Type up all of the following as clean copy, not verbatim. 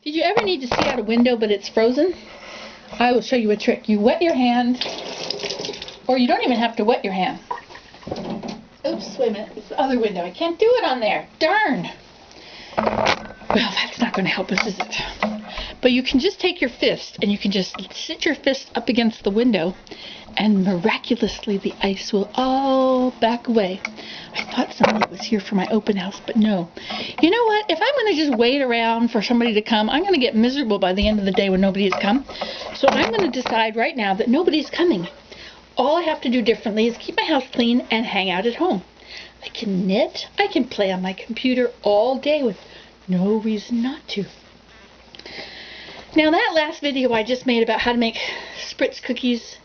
Did you ever need to see out a window but it's frozen? I will show you a trick. You wet your hand, or you don't even have to wet your hand. Oops, wait a minute. It's the other window. I can't do it on there. Darn. Well, that's not going to help us, is it? But you can just take your fist and you can just sit your fist up against the window and miraculously the ice will all back away. I thought somebody was here for my open house, but no. You know what? If I'm going to just wait around for somebody to come, I'm going to get miserable by the end of the day when nobody has come. So I'm going to decide right now that nobody's coming. All I have to do differently is keep my house clean and hang out at home. I can knit. I can play on my computer all day with no reason not to. Now that last video I just made about how to make Spritz cookies,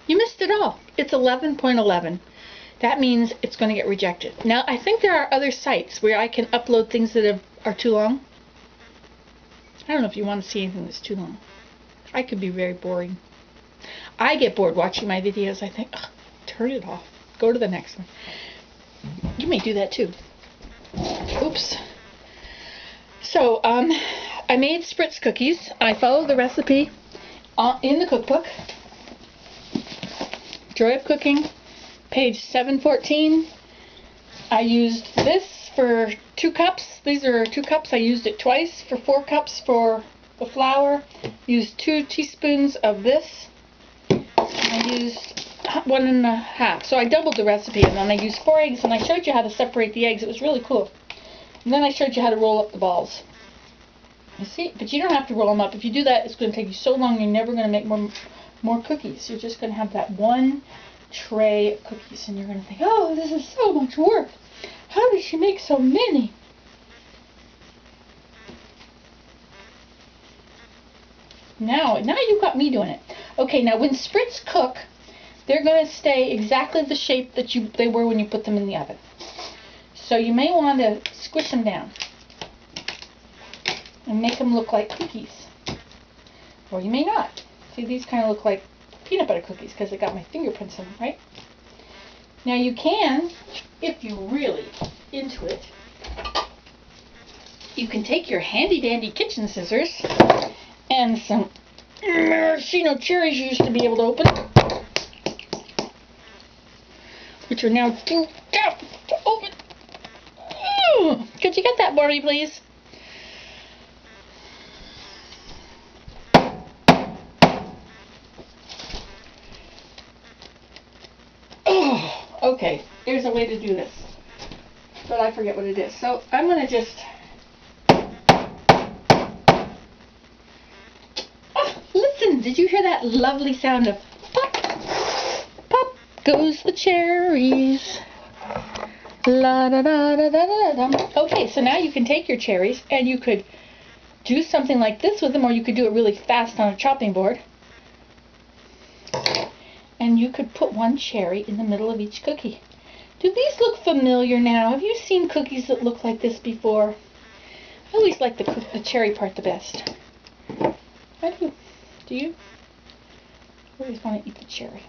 you missed it all. It's 11.11. That means it's going to get rejected. Now I think there are other sites where I can upload things that are too long. I don't know if you want to see anything that's too long. I could be very boring. I get bored watching my videos. I think, ugh, turn it off. Go to the next one. You may do that too. Oops. So, I made Spritz cookies. I followed the recipe in the cookbook. Joy of Cooking, page 714. I used this for 2 cups. These are 2 cups. I used it twice for 4 cups for the flour. Used 2 teaspoons of this. I used 1.5. So I doubled the recipe, and then I used 4 eggs, and I showed you how to separate the eggs. It was really cool. And then I showed you how to roll up the balls. You see? But you don't have to roll them up. If you do that, it's going to take you so long, you're never going to make more cookies. You're just going to have that one tray of cookies, and you're going to think, oh, this is so much work. How did she make so many? Now you've got me doing it. Okay, now when Spritz cook, they're going to stay exactly the shape that they were when you put them in the oven. So you may want to squish them down and make them look like cookies. Or you may not. See, these kind of look like peanut butter cookies because they got my fingerprints in them, right? Now you can, if you're really into it, you can take your handy dandy kitchen scissors and some maraschino cherries you used to be able to open, which are now too tough to open. Could you get that, Barbie, please? Oh, okay. There's a way to do this, but I forget what it is. So I'm going to just... Oh, listen! Did you hear that lovely sound of pop? Pop goes the cherries. La da da da da da da. Okay, so now you can take your cherries and you could do something like this with them, or you could do it really fast on a chopping board. And you could put one cherry in the middle of each cookie. Do these look familiar now? Have you seen cookies that look like this before? I always like the cherry part the best. I do. Do you? I always want to eat the cherry.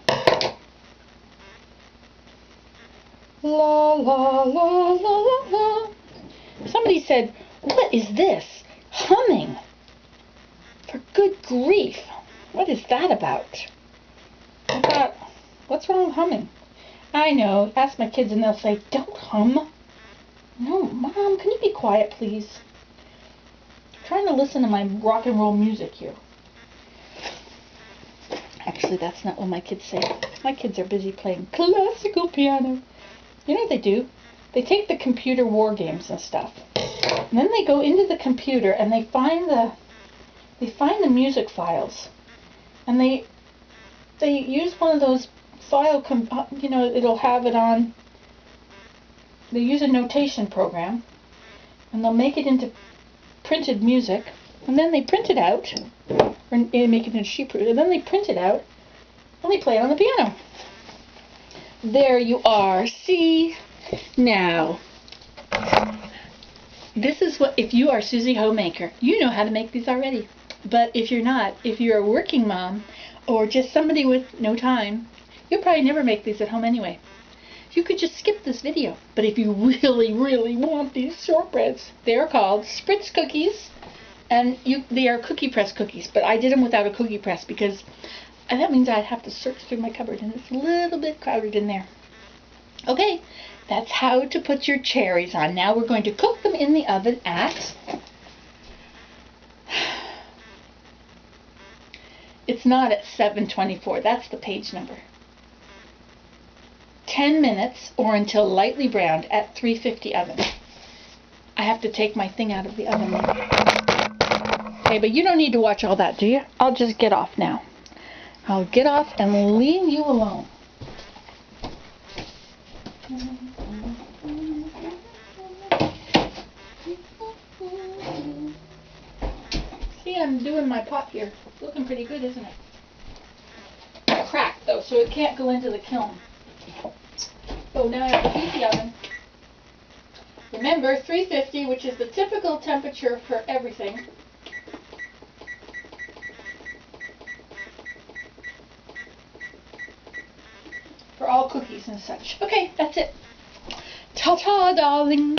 La la la la la la. Somebody said, what is this? Humming. For good grief. What is that about? I thought, what's wrong with humming? I know. Ask my kids and they'll say, don't hum. No, Mom, can you be quiet, please? I'm trying to listen to my rock and roll music here. Actually, that's not what my kids say. My kids are busy playing classical piano. You know what they do? They take the computer war games and stuff, and then they go into the computer and they find the music files, and they use one of those file it'll have it on. They use a notation program, and they'll make it into printed music, and then they print it out, or make it into sheet proof, and then they print it out, and they play it on the piano. There you are. See? Now, this is what, if you are Susie Homemaker, you know how to make these already. But if you're not, if you're a working mom, or just somebody with no time, you'll probably never make these at home anyway. You could just skip this video. But if you really, really want these shortbreads, they're called Spritz cookies. And they are cookie press cookies, but I did them without a cookie press because that means I'd have to search through my cupboard, and it's a little bit crowded in there. Okay, that's how to put your cherries on. Now we're going to cook them in the oven at... It's not at 724, that's the page number. 10 minutes or until lightly browned at 350 oven. I have to take my thing out of the oven now. Okay, but you don't need to watch all that, do you? I'll just get off now. I'll get off and leave you alone. See, I'm doing my pot here. It's looking pretty good, isn't it? It's cracked though, so it can't go into the kiln. So now I have to heat the oven. Remember, 350, which is the typical temperature for everything. For all cookies and such. Okay, that's it. Ta-ta, darling.